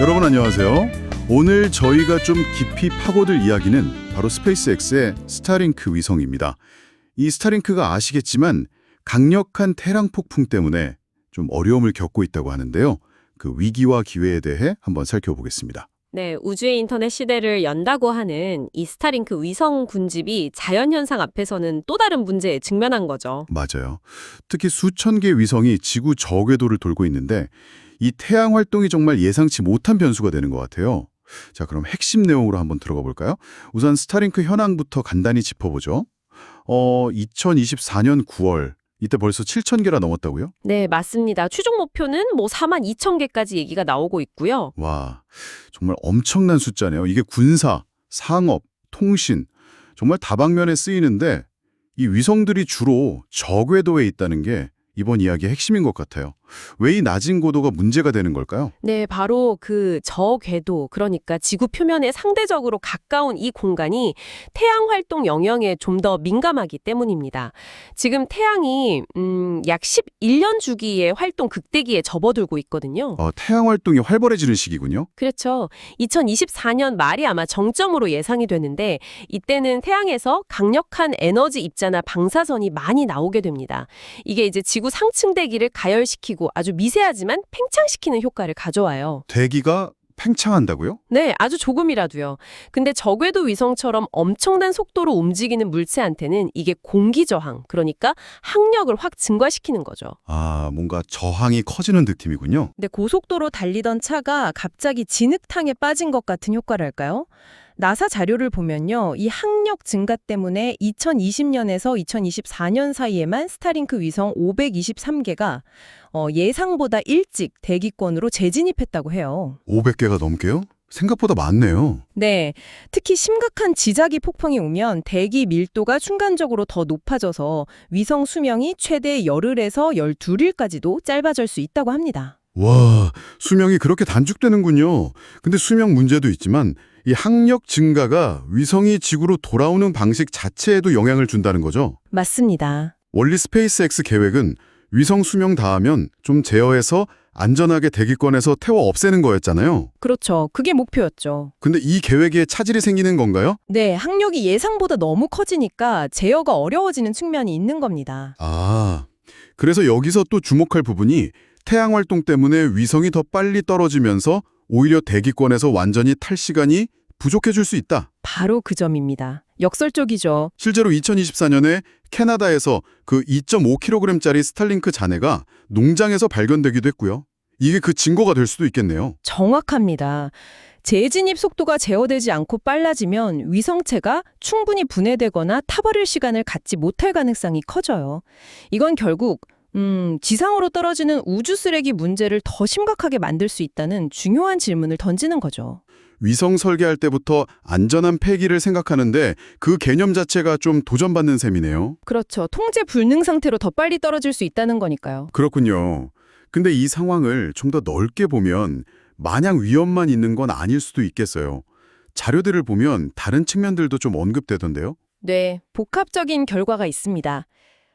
여러분 안녕하세요. 오늘 저희가 좀 깊이 파고들 이야기는 바로 스페이스X의 스타링크 위성입니다. 이 스타링크가 아시겠지만 강력한 태양 폭풍 때문에 좀 어려움을 겪고 있다고 하는데요. 그 위기와 기회에 대해 한번 살펴보겠습니다. 네, 우주의 인터넷 시대를 연다고 하는 이 스타링크 위성 군집이 자연현상 앞에서는 또 다른 문제에 직면한 거죠. 맞아요. 특히 수천 개의 위성이 지구 저궤도를 돌고 있는데 이 태양 활동이 정말 예상치 못한 변수가 되는 것 같아요. 자, 그럼 핵심 내용으로 한번 들어가 볼까요? 우선 스타링크 현황부터 간단히 짚어보죠. 2024년 9월, 이때 벌써 7천 개가 넘었다고요? 네, 맞습니다. 추정 목표는 42,000개까지 얘기가 나오고 있고요. 와, 정말 엄청난 숫자네요. 이게 군사, 상업, 통신, 정말 다방면에 쓰이는데 이 위성들이 주로 저궤도에 있다는 게 이번 이야기의 핵심인 것 같아요. 왜 이 낮은 고도가 문제가 되는 걸까요? 네, 바로 그 저궤도, 그러니까 지구 표면에 상대적으로 가까운 이 공간이 태양 활동 영향에 좀 더 민감하기 때문입니다. 지금 태양이 약 11년 주기의 활동 극대기에 접어들고 있거든요. 태양 활동이 활발해지는 시기군요. 그렇죠. 2024년 말이 아마 정점으로 예상이 되는데 이때는 태양에서 강력한 에너지 입자나 방사선이 많이 나오게 됩니다. 이게 이제 지구 상층 대기를 가열시키고 아주 미세하지만 팽창시키는 효과를 가져와요. 대기가 팽창한다고요? 네, 아주 조금이라도요. 근데 저궤도 위성처럼 엄청난 속도로 움직이는 물체한테는 이게 공기 저항, 그러니까 항력을 확 증가시키는 거죠. 뭔가 저항이 커지는 느낌이군요. 근데 고속도로 달리던 차가 갑자기 진흙탕에 빠진 것 같은 효과랄까요? 나사 자료를 보면요. 이 항력 증가 때문에 2020년에서 2024년 사이에만 스타링크 위성 523개가 예상보다 일찍 대기권으로 재진입했다고 해요. 500개가 넘게요? 생각보다 많네요. 네, 특히 심각한 지자기 폭풍이 오면 대기 밀도가 순간적으로 더 높아져서 위성 수명이 최대 열흘에서 12일까지도 짧아질 수 있다고 합니다. 와, 수명이 그렇게 단축되는군요. 근데 수명 문제도 있지만 이 항력 증가가 위성이 지구로 돌아오는 방식 자체에도 영향을 준다는 거죠. 맞습니다. 원리 스페이스X 계획은 위성 수명 닿으면 좀 제어해서 안전하게 대기권에서 태워 없애는 거였잖아요. 그렇죠. 그게 목표였죠. 근데 이 계획에 차질이 생기는 건가요? 네, 항력이 예상보다 너무 커지니까 제어가 어려워지는 측면이 있는 겁니다. 그래서 여기서 또 주목할 부분이 태양 활동 때문에 위성이 더 빨리 떨어지면서 오히려 대기권에서 완전히 탈 시간이 부족해질 수 있다. 바로 그 점입니다. 역설적이죠. 실제로 2024년에 캐나다에서 그 2.5kg짜리 스타링크 잔해가 농장에서 발견되기도 했고요. 이게 그 증거가 될 수도 있겠네요. 정확합니다. 재진입 속도가 제어되지 않고 빨라지면 위성체가 충분히 분해되거나 타버릴 시간을 갖지 못할 가능성이 커져요. 이건 결국 지상으로 떨어지는 우주 쓰레기 문제를 더 심각하게 만들 수 있다는 중요한 질문을 던지는 거죠. 위성 설계할 때부터 안전한 폐기를 생각하는데 그 개념 자체가 좀 도전받는 셈이네요. 그렇죠. 통제 불능 상태로 더 빨리 떨어질 수 있다는 거니까요. 그렇군요. 근데 이 상황을 좀 더 넓게 보면 마냥 위험만 있는 건 아닐 수도 있겠어요. 자료들을 보면 다른 측면들도 좀 언급되던데요. 네, 복합적인 결과가 있습니다.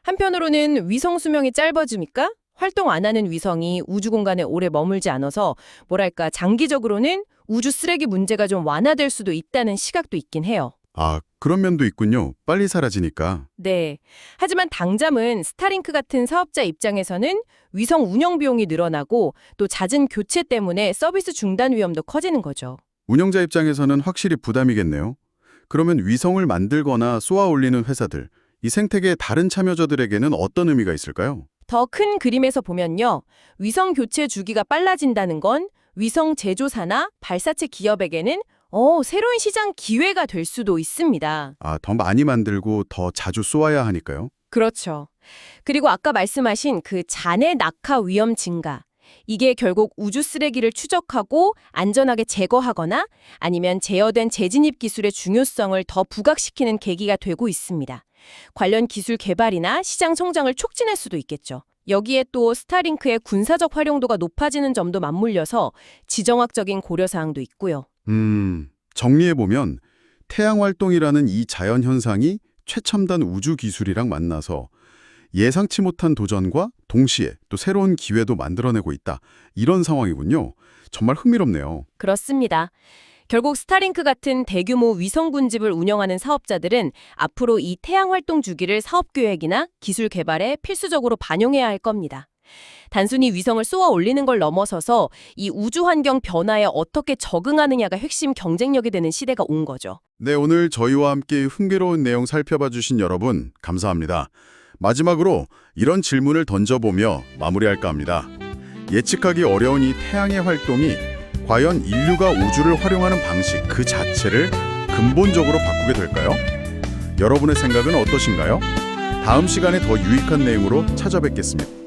한편으로는 위성 수명이 짧아지니까 활동 안 하는 위성이 우주 공간에 오래 머물지 않아서 뭐랄까 장기적으로는 우주 쓰레기 문제가 좀 완화될 수도 있다는 시각도 있긴 해요. 그런 면도 있군요. 빨리 사라지니까. 네. 하지만 당장은 스타링크 같은 사업자 입장에서는 위성 운영 비용이 늘어나고 또 잦은 교체 때문에 서비스 중단 위험도 커지는 거죠. 운영자 입장에서는 확실히 부담이겠네요. 그러면 위성을 만들거나 쏘아 올리는 회사들, 이 생태계의 다른 참여자들에게는 어떤 의미가 있을까요? 더 큰 그림에서 보면요. 위성 교체 주기가 빨라진다는 건 위성 제조사나 발사체 기업에게는 새로운 시장 기회가 될 수도 있습니다. 더 많이 만들고 더 자주 쏘아야 하니까요. 그렇죠. 그리고 아까 말씀하신 그 잔해 낙하 위험 증가. 이게 결국 우주 쓰레기를 추적하고 안전하게 제거하거나 아니면 제어된 재진입 기술의 중요성을 더 부각시키는 계기가 되고 있습니다. 관련 기술 개발이나 시장 성장을 촉진할 수도 있겠죠. 여기에 또 스타링크의 군사적 활용도가 높아지는 점도 맞물려서 지정학적인 고려사항도 있고요. 정리해보면 태양 활동이라는 이 자연 현상이 최첨단 우주 기술이랑 만나서 예상치 못한 도전과 동시에 또 새로운 기회도 만들어내고 있다. 이런 상황이군요. 정말 흥미롭네요. 그렇습니다. 결국 스타링크 같은 대규모 위성 군집을 운영하는 사업자들은 앞으로 이 태양 활동 주기를 사업 계획이나 기술 개발에 필수적으로 반영해야 할 겁니다. 단순히 위성을 쏘아 올리는 걸 넘어서서 이 우주 환경 변화에 어떻게 적응하느냐가 핵심 경쟁력이 되는 시대가 온 거죠. 네, 오늘 저희와 함께 흥미로운 내용 살펴봐 주신 여러분 감사합니다. 마지막으로 이런 질문을 던져보며 마무리할까 합니다. 예측하기 어려운 이 태양의 활동이 과연 인류가 우주를 활용하는 방식 그 자체를 근본적으로 바꾸게 될까요? 여러분의 생각은 어떠신가요? 다음 시간에 더 유익한 내용으로 찾아뵙겠습니다.